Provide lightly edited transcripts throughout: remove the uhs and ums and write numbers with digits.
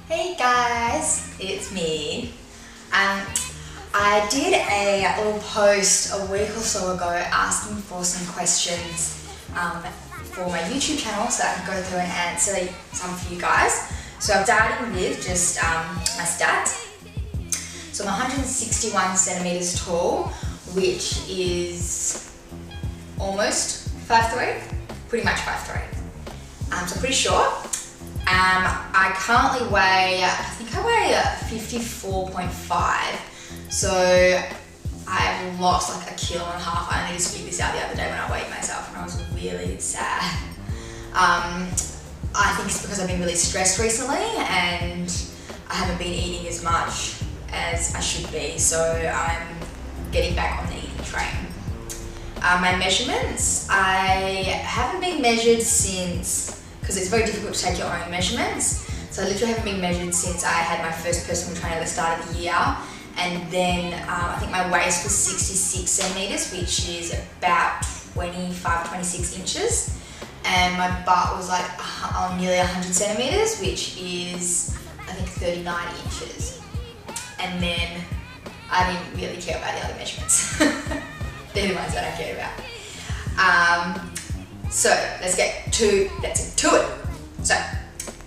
Hey guys, it's me. I did a little post a week or so ago asking for some questions for my YouTube channel so I can go through and answer some for you guys. So I'm starting with just my stats. So I'm 161 centimeters tall, which is almost 5'3", pretty much 5'3". So I'm pretty short. I currently weigh, I think I weigh 54.5. So I've lost like 1.5 kilos. I only just figured this out the other day when I weighed myself and I was really sad. I think it's because I've been really stressed recently and I haven't been eating as much as I should be. So I'm getting back on the eating train. My measurements, I haven't been measured since, because it's very difficult to take your own measurements. So I literally haven't been measured since I had my first personal trainer at the start of the year. And then I think my waist was 66 centimeters, which is about 25-26 inches. And my butt was like nearly 100 centimeters, which is I think 39 inches. And then I didn't really care about the other measurements. They're the ones that I care about. So let's get to it. So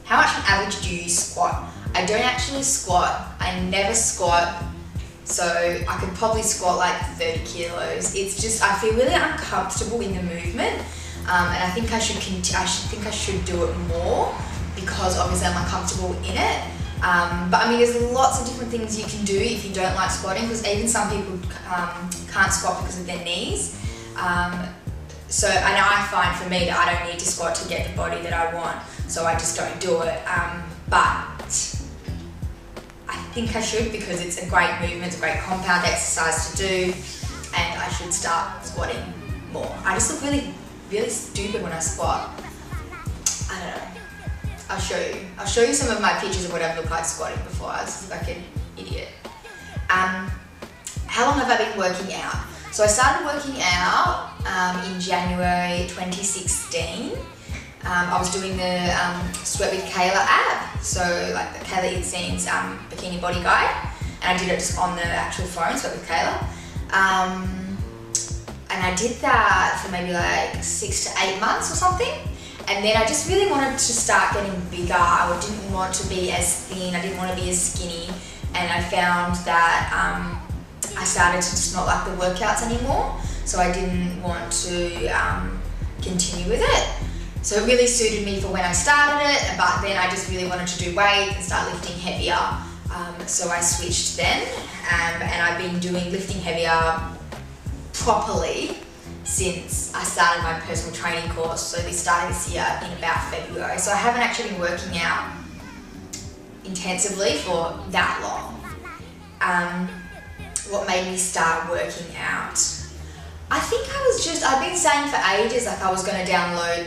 how much on average do you squat? I don't actually squat. I never squat. So I could probably squat like 30 kilos. It's just, I feel really uncomfortable in the movement. And I think I should do it more because obviously I'm uncomfortable in it. But I mean, there's lots of different things you can do if you don't like squatting, because even some people can't squat because of their knees. So, and I find for me that I don't need to squat to get the body that I want, so I just don't do it. But I think I should, because it's a great movement, it's a great compound exercise to do, and I should start squatting more. I just look really stupid when I squat. I don't know. I'll show you some of my pictures of what I've looked like squatting before. I was like an idiot. How long have I been working out? So I started working out in January 2016. I was doing the Sweat with Kayla app, so like the Kayla Eatstein's Bikini Body Guide, and I did it just on the actual phone, Sweat with Kayla. And I did that for maybe like 6 to 8 months or something. And then I just really wanted to start getting bigger. I didn't want to be as thin, I didn't want to be as skinny. And I found that I started to just not like the workouts anymore. So I didn't want to continue with it. So it really suited me for when I started it, but then I just really wanted to do weight and start lifting heavier. So I switched then, and I've been doing lifting heavier properly since I started my personal training course. So this started this year in about February. So I haven't actually been working out intensively for that long. What made me start working out? I think I've been saying for ages like I was going to download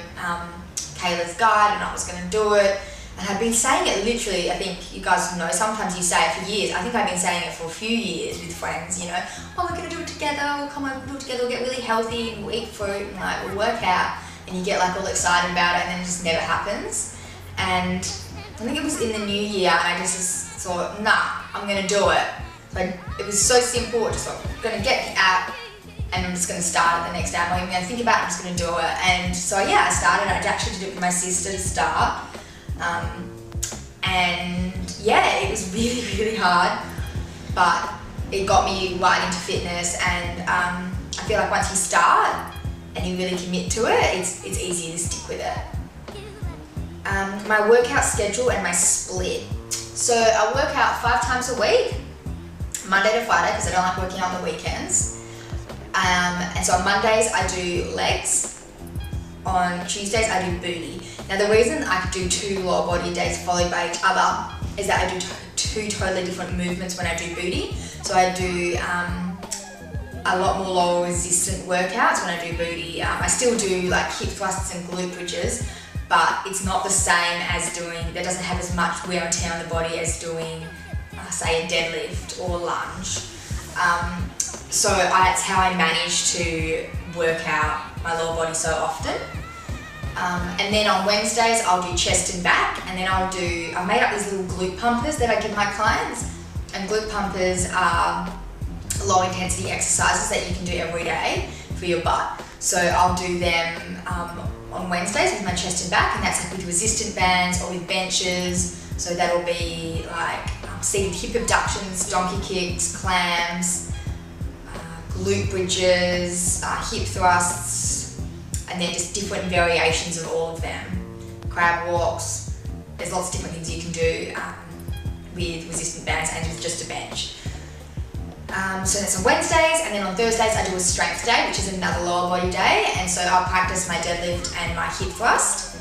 Kayla's guide and I was going to do it. And I've been saying it literally, I think you guys know, sometimes you say it for years. I think I've been saying it for a few years with friends, you know, oh, we're going to do it together, we'll come over, we'll do it together, we'll get really healthy and we'll eat fruit and like we'll work out, and you get like all excited about it and then it just never happens. And I think it was in the new year and I just thought, nah, I'm going to do it. So it was so simple, just like, I'm going to get the app and I'm just going to start it the next day. I'm not even going to think about it, I'm just going to do it. And so yeah, I started. I actually did it with my sister to start. And yeah, it was really hard, but it got me right into fitness. And I feel like once you start and you really commit to it, it's easier to stick with it. My workout schedule and my split. So I work out 5 times a week, Monday to Friday, because I don't like working out on the weekends. And so on Mondays I do legs. On Tuesdays I do booty. Now the reason I do 2 lower body days followed by each other is that I do 2 totally different movements when I do booty. So I do a lot more lower resistant workouts when I do booty. I still do like hip thrusts and glute bridges, but it's not the same as doing, that doesn't have as much wear and tear on the body as doing say a deadlift or lunge. So that's how I manage to work out my lower body so often. And then on Wednesdays, I'll do chest and back, and then I've made up these little glute pumpers that I give my clients. And glute pumpers are low intensity exercises that you can do every day for your butt. So I'll do them on Wednesdays with my chest and back, and that's like with resistant bands or with benches. So that'll be like seated hip abductions, donkey kicks, clams, glute bridges, hip thrusts, and then just different variations of all of them. Crab walks. There's lots of different things you can do with resistant bands and with just a bench. So that's on Wednesdays, and then on Thursdays I do a strength day, which is another lower body day, and so I'll practice my deadlift and my hip thrust,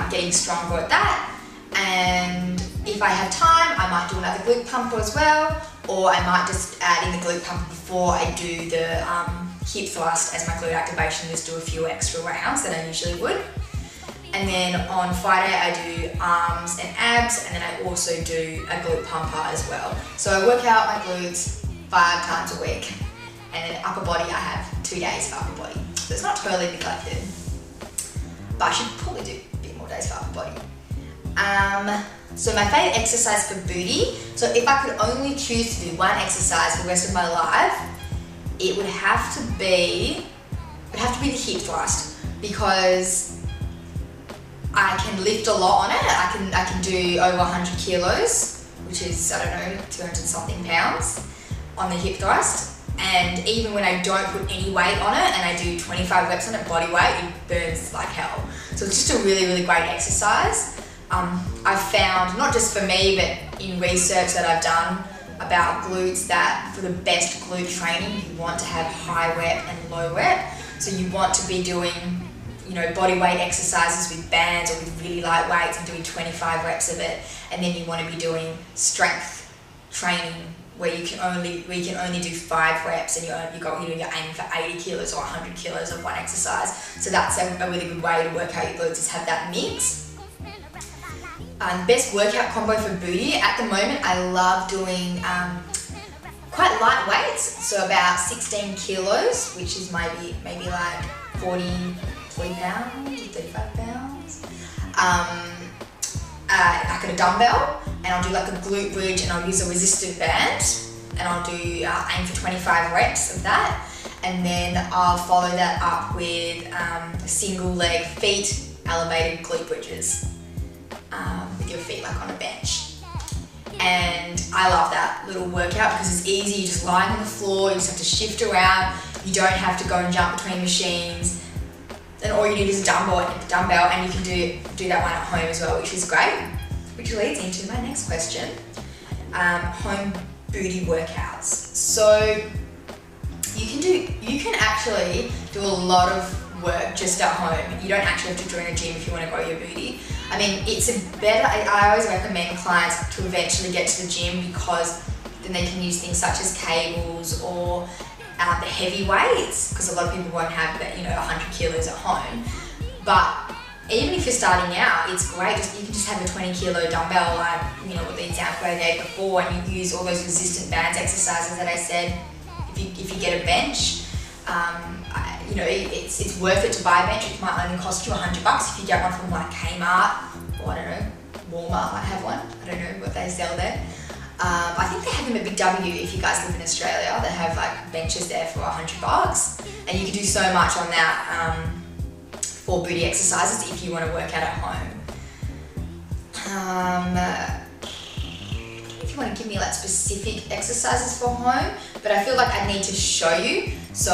getting stronger at that. And if I have time, I might do another glute pumper as well, or I might just add in the glute pumper before I do the hip thrust as my glute activation, just do a few extra rounds than I usually would. And then on Friday I do arms and abs, and then I also do a glute pumper as well. So I work out my glutes 5 times a week, and then upper body I have 2 days for upper body. So it's not totally neglected, but I should probably do a bit more days for upper body. So my favourite exercise for booty, so if I could only choose to do one exercise for the rest of my life, it would have to be the hip thrust, because I can lift a lot on it. I can do over 100 kilos, which is, I don't know, 200 something pounds on the hip thrust. And even when I don't put any weight on it and I do 25 reps on it body weight, it burns like hell. So it's just a really, really great exercise. I've found, not just for me, but in research that I've done about glutes, that for the best glute training, you want to have high rep and low rep. So you want to be doing, you know, body weight exercises with bands or with really light weights and doing 25 reps of it. And then you want to be doing strength training where you can only do 5 reps, and you're aiming for 80 kilos or 100 kilos of one exercise. So that's a really good way to work out your glutes, is have that mix. Best workout combo for booty, at the moment I love doing quite light weights, so about 16 kilos, which is maybe like 40 pounds, 35 pounds. I got a dumbbell, and I'll do like a glute bridge, and I'll use a resistant band, and I'll do aim for 25 reps of that, and then I'll follow that up with single leg feet elevated glute bridges with your feet like on a bench. And I love that little workout because it's easy. You're just lying on the floor, you just have to shift around, you don't have to go and jump between machines, and all you need is a dumbbell, and you can do that one at home as well, which is great. Which leads into my next question, home booty workouts. So you can actually do a lot of work just at home. You don't actually have to join a gym if you want to grow your booty. I mean, I always recommend clients to eventually get to the gym, because then they can use things such as cables or the heavy weights, because a lot of people won't have that, 100 kilos at home. But even if you're starting out, it's great. You can just have a 20 kilo dumbbell, like, with the example I gave before, and you use all those resistant bands exercises that I said. If you get a bench, it's worth it to buy a bench. It might only cost you $100 if you get one from like Kmart, or I don't know, Walmart might have one. I don't know what they sell there. I think they have them at Big W if you guys live in Australia. They have like benches there for $100, and you can do so much on that for booty exercises if you want to work out at home. If you want to give me like specific exercises for home, but I feel like I need to show you, so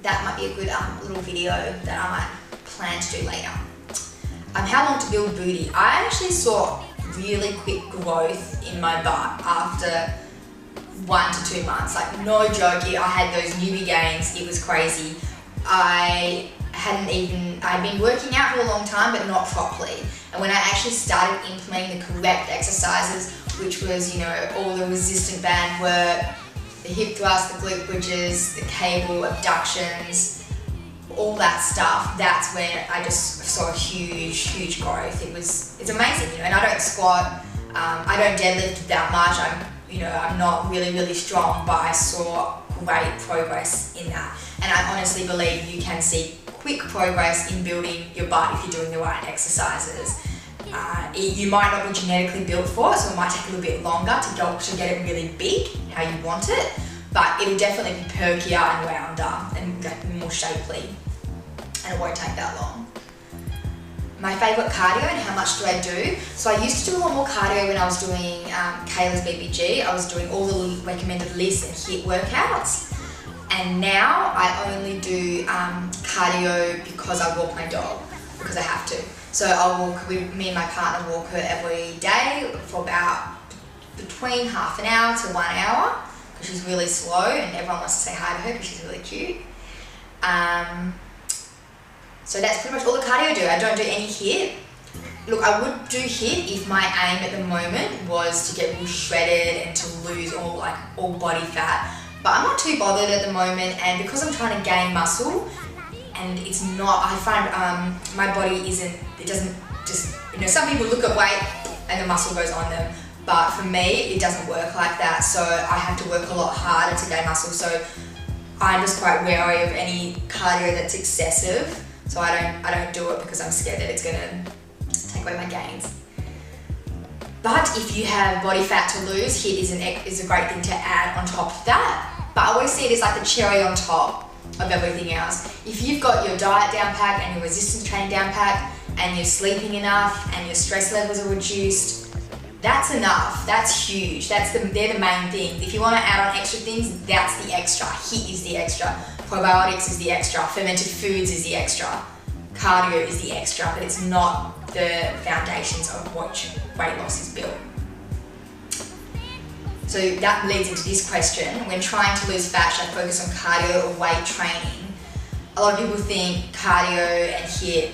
that might be a good little video that I might plan to do later. How long to build booty? I actually saw really quick growth in my butt after 1 to 2 months. Like, no joke, I had those newbie gains. It was crazy. I'd been working out for a long time, but not properly. And when I actually started implementing the correct exercises, which was, all the resistant band work, the hip thrust, the glute bridges, the cable, abductions, all that stuff, that's when I just saw a huge growth. It's amazing, and I don't squat, I don't deadlift that much. I'm not really strong, but I saw great progress in that. And I honestly believe you can see quick progress in building your butt if you're doing the right exercises. You might not be genetically built for it, so it might take a little bit longer to get it really big, how you want it, but it'll definitely be perkier and rounder and more shapely, and it won't take that long. My favourite cardio and how much do I do? So I used to do a lot more cardio when I was doing Kayla's BBG. I was doing all the recommended lists and HIIT workouts. And now I only do cardio because I walk my dog, because I have to. So me and my partner walk her every day for about between half an hour to 1 hour, because she's really slow and everyone wants to say hi to her because she's really cute. So that's pretty much all the cardio I do. I don't do any HIIT. Look, I would do HIIT if my aim at the moment was to get really shredded and to lose all body fat. But I'm not too bothered at the moment, and because I'm trying to gain muscle, and it's not, I find my body it doesn't just, some people look at weight and the muscle goes on them, but for me, it doesn't work like that. So I have to work a lot harder to gain muscle. So I'm just quite wary of any cardio that's excessive. So I don't do it because I'm scared that it's gonna take away my gains. But if you have body fat to lose, HIIT is a great thing to add on top of that. But I always see it as like the cherry on top of everything else. If you've got your diet down pat and your resistance training down pat, and you're sleeping enough and your stress levels are reduced, that's enough. That's huge. They're the main things. If you want to add on extra things, that's the extra. HIIT is the extra. Probiotics is the extra. Fermented foods is the extra. Cardio is the extra, but it's not the foundations of what weight loss is built. So that leads into this question. When trying to lose fat, should I focus on cardio or weight training? A lot of people think cardio and HIIT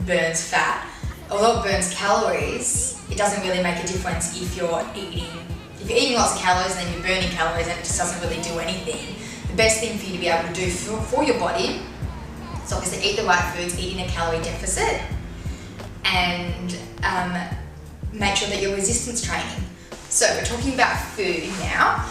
burns fat. Although it burns calories, it doesn't really make a difference if you're eating lots of calories and then you're burning calories, and it just doesn't really do anything. The best thing for you to be able to do for your body is obviously eat the right foods, eat in a calorie deficit, and make sure that you're resistance training. So we're talking about food now.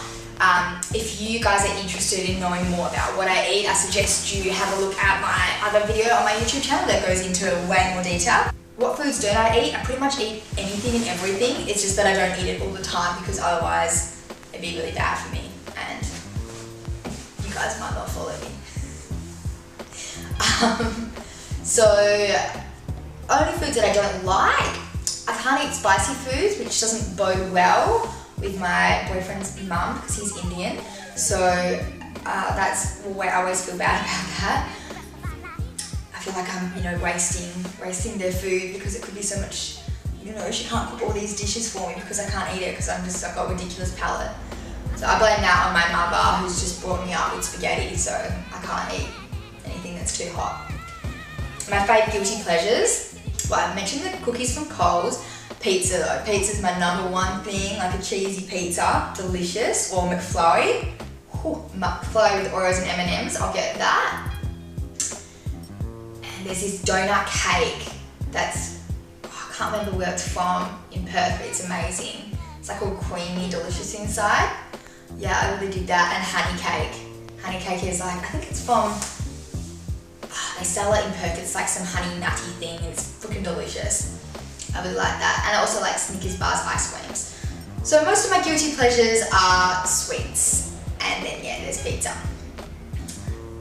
If you guys are interested in knowing more about what I eat, I suggest you have a look at my other video on my YouTube channel that goes into way more detail. What foods don't I eat? I pretty much eat anything and everything. It's just that I don't eat it all the time, because otherwise it'd be really bad for me and you guys might not follow me. So only foods that I don't like, I can't eat spicy foods, which doesn't bode well with my boyfriend's mum because he's Indian. So that's where I always feel bad about that. I feel like I'm, wasting their food because it could be so much, she can't cook all these dishes for me because I can't eat it because I've got a ridiculous palate. So I blame that on my mother, who's just brought me up with spaghetti, so I can't eat anything that's too hot. My favourite guilty pleasures, well, I've mentioned the cookies from Coles. Pizza though, pizza's my number one thing, like a cheesy pizza, delicious, or McFlurry. McFlurry with Oreos and M&Ms, I'll get that. And there's this donut cake that's, I can't remember where it's from in Perth, but it's amazing. It's like all creamy, delicious inside. Yeah, I really did that. And honey cake. Honey cake is like, I think it's from, they sell it in Perth, it's like some honey nutty thing, and it's freaking delicious. I really like that. And I also like Snickers bars ice creams. So most of my guilty pleasures are sweets. And then yeah, there's pizza.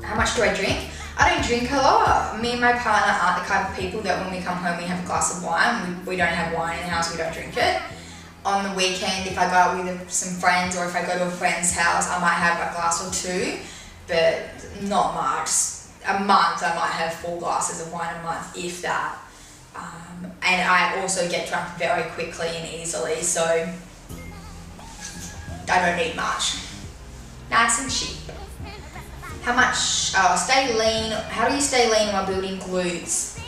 How much do I drink? I don't drink a lot. Me and my partner aren't the kind of people that when we come home we have a glass of wine. We don't have wine in the house, we don't drink it. On the weekend, if I go out with some friends or if I go to a friend's house, I might have a glass or two, but not much. A month I might have 4 glasses of wine a month, if that. And I also get drunk very quickly and easily, so I don't need much. Nice and cheap. How much, stay lean, how do you stay lean while building glutes?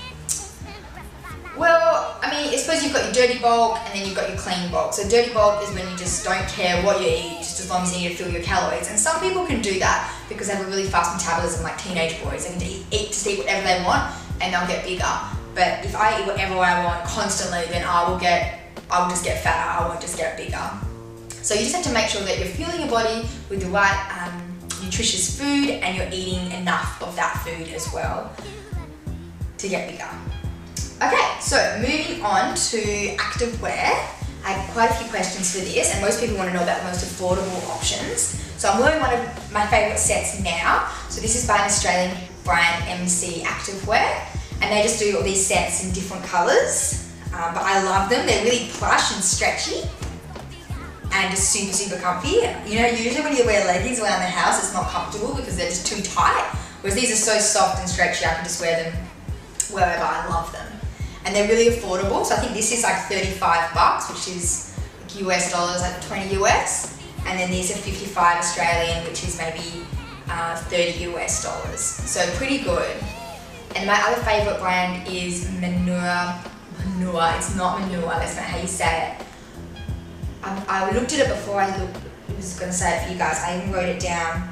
Well, I mean, I suppose you've got your dirty bulk and then you've got your clean bulk. So dirty bulk is when you just don't care what you eat, just as long as you need to fill your calories. And some people can do that because they have a really fast metabolism, like teenage boys. They can just eat whatever they want and they'll get bigger. But if I eat whatever I want constantly, then I will just get fatter, I won't just get bigger. So you just have to make sure that you're fueling your body with the right nutritious food and you're eating enough of that food as well to get bigger. Okay, so moving on to activewear. I have quite a few questions for this, and most people want to know about the most affordable options. So I'm wearing one of my favourite sets now. So this is by an Australian brand, MC Activewear, and they just do all these sets in different colours. But I love them. They're really plush and stretchy and just super, super comfy. You know, usually when you wear leggings around the house, it's not comfortable because they're just too tight. Whereas these are so soft and stretchy, I can just wear them wherever. I love them. And they're really affordable. So I think this is like 35 bucks, which is like US dollars, like 20 US. And then these are 55 Australian, which is maybe 30 US dollars. So pretty good. And my other favorite brand is Manure. It's not Manure, that's not how you say it. I looked at it before I was going to say it for you guys. I even wrote it down.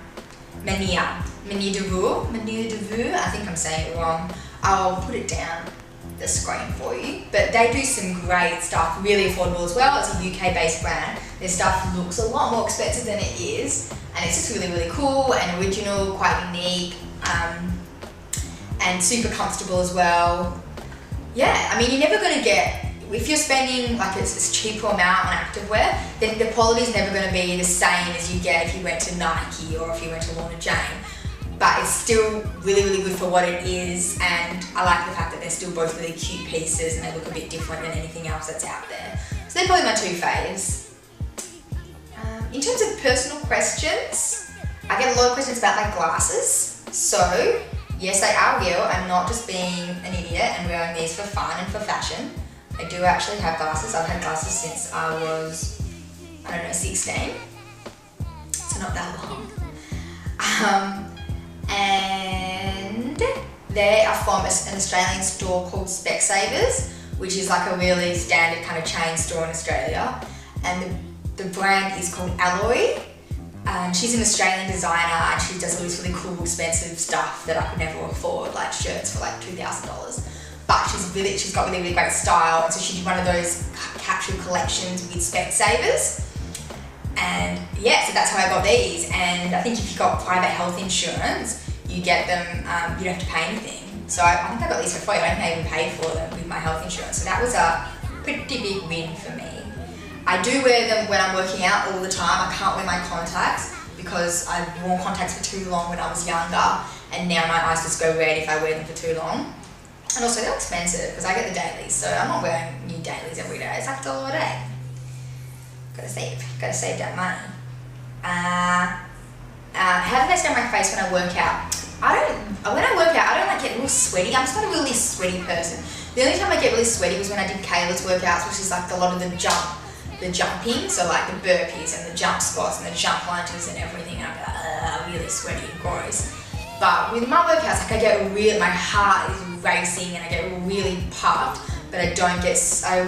Manure de Vue. I think I'm saying it wrong. I'll put it down the screen for you. But they do some great stuff, really affordable as well. It's a UK based brand. Their stuff looks a lot more expensive than it is. And it's just really, really cool and original, quite unique. And super comfortable as well. Yeah, I mean, you're never going to get, if you're spending like a cheaper amount on activewear, then the quality's never going to be the same as you get if you went to Nike or if you went to Lorna Jane. But it's still really, really good for what it is, and I like the fact that they're still both really cute pieces and they look a bit different than anything else that's out there. So they're probably my two faves. In terms of personal questions, I get a lot of questions about my glasses. So yes, they are real. I'm not just being an idiot and wearing these for fun and for fashion. I do actually have glasses. I've had glasses since I was, 16. So not that long. And they are from an Australian store called Specsavers, which is like a really standard kind of chain store in Australia. And the brand is called Alloy. She's an Australian designer and she does all this really cool, expensive stuff that I could never afford, like shirts for like $2,000. But she's got really, really great style, and so she did one of those capsule collections with Specsavers. And yeah, so that's how I got these. And I think if you've got private health insurance, you get them, you don't have to pay anything. So I think I got these for free. I don't even pay for them with my health insurance. So that was a pretty big win for me. I do wear them when I'm working out all the time. I can't wear my contacts because I've worn contacts for too long when I was younger, and now my eyes just go red if I wear them for too long. And also they're expensive because I get the dailies, so I'm not wearing new dailies every day. It's like $1 a day. Gotta save that money. How do they stay on my face when I work out? When I work out, I don't like get real sweaty. I'm just not a really sweaty person. The only time I get really sweaty was when I did Kayla's workouts, which is like a lot of the jumping, so like the burpees and the jump squats and the jump lunges and everything. And I'm really sweaty and gross. But with my workouts, like my heart is racing and I get really puffed, but I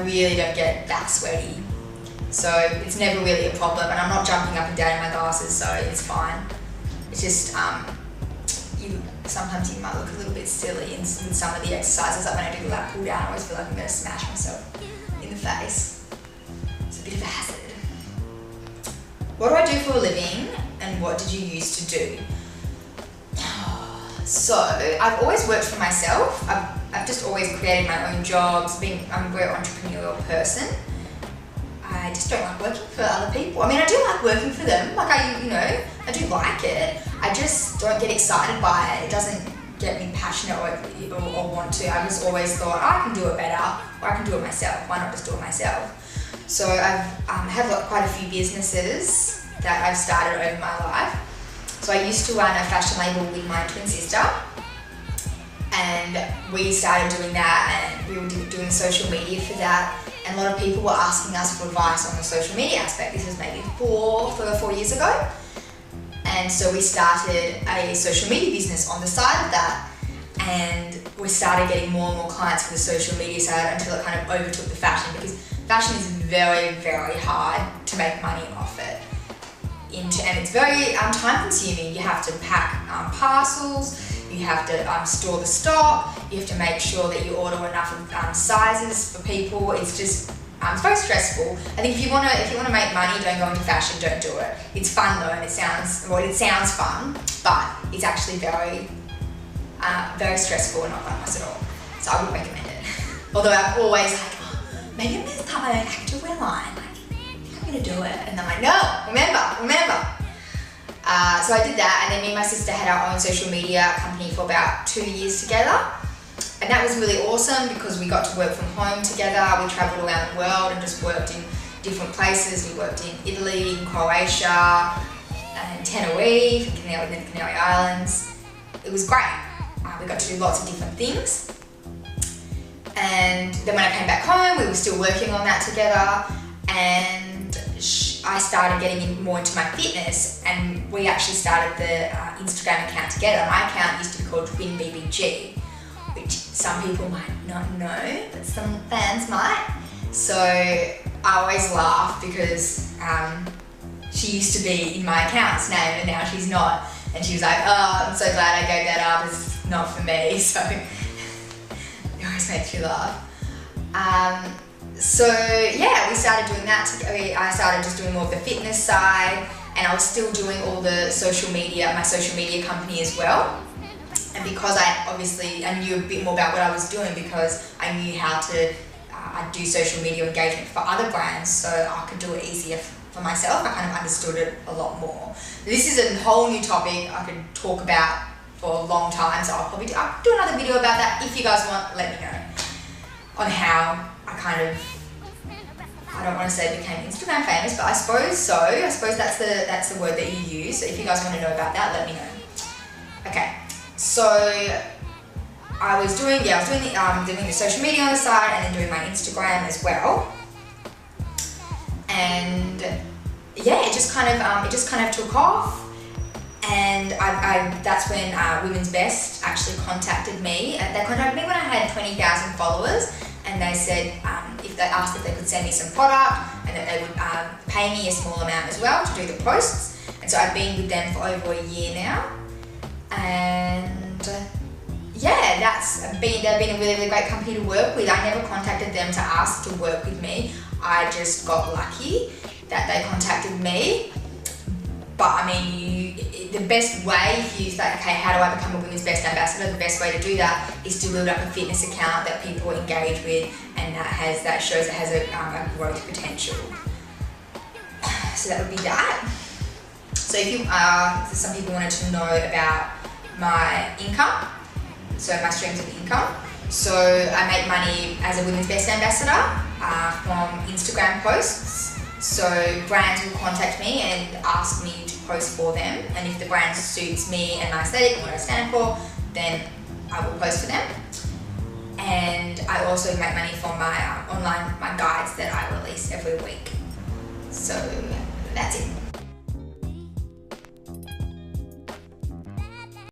really don't get that sweaty. So it's never really a problem, and I'm not jumping up and down in my glasses, so it's fine. It's just, sometimes you might look a little bit silly with some of the exercises, like when I do the lat pull down, I always feel like I'm going to smash myself in the face. It's a bit of a hazard. What do I do for a living, and what did you used to do? So, I've always worked for myself. I've just always created my own jobs, I'm a very entrepreneurial person. I just don't like working for other people. I mean, I do like working for them. Like I do like it. I just don't get excited by it. It doesn't get me passionate or want to. I just always thought, I can do it better, or I can do it myself. Why not just do it myself? So I've had quite a few businesses that I've started over my life. So I used to run a fashion label with my twin sister, and we started doing that, and we were doing social media for that. And a lot of people were asking us for advice on the social media aspect. This was maybe 3 or 4 years ago. And so we started a social media business on the side of that. And we started getting more and more clients for the social media side until it kind of overtook the fashion, because fashion is very, very hard to make money off it. And it's very time consuming. You have to pack parcels, you have to store the stock, you have to make sure that you order enough sizes for people. It's just It's very stressful. I think if you wanna make money, don't go into fashion. Don't do it. It's fun though, and it sounds fun, but it's actually very stressful and not glamorous at all. So I wouldn't recommend it. Although I'm always like, oh, maybe I'm gonna start my own activewear line. Like, I'm gonna do it, and I'm like, no, remember. So I did that, and then me and my sister had our own social media company for about 2 years together. And that was really awesome because we got to work from home together. We traveled around the world and just worked in different places. We worked in Italy, in Croatia, and Tenerife, the Canary Islands. It was great. We got to do lots of different things. And then when I came back home, we were still working on that together. And I started getting more into my fitness, and we actually started the Instagram account together. My account used to be called Twin BBG, which some people might not know, but some fans might. So I always laugh because she used to be in my account's name and now she's not. And she was like, oh, I'm so glad I gave that up, it's not for me. So it always makes me laugh. So yeah, we started doing that. I started just doing more of the fitness side, and I was still doing all the social media, my social media company as well. And because I knew a bit more about what I was doing, because I knew how to do social media engagement for other brands, so I could do it easier for myself. I kind of understood it a lot more. This is a whole new topic I could talk about for a long time, so I'll probably do another video about that. If you guys want, let me know on how I don't want to say became Instagram famous, but I suppose so. I suppose that's the word that you use. So if you guys want to know about that, let me know. Okay. So I was doing the social media on the side, and then doing my Instagram as well. And yeah, it just kind of took off. And that's when Women's Best actually contacted me. They contacted me when I had 20,000 followers, and they said they asked if they could send me some product, and that they would pay me a small amount as well to do the posts. And so I've been with them for over a year now. And yeah, they've been a really, really great company to work with. I never contacted them to ask to work with me. I just got lucky that they contacted me. But I mean, the best way, if you think, okay, how do I become a Women's Best Ambassador? The best way to do that is to build up a fitness account that people engage with, and that shows it has a growth potential. So that would be that. So if some people wanted to know about my income, so my streams of income. So I make money as a Women's Best Ambassador from Instagram posts. So brands will contact me and ask me to post for them, and if the brand suits me and my aesthetic and what I stand for, then I will post for them. And I also make money from my my guides that I release every week. So that's it.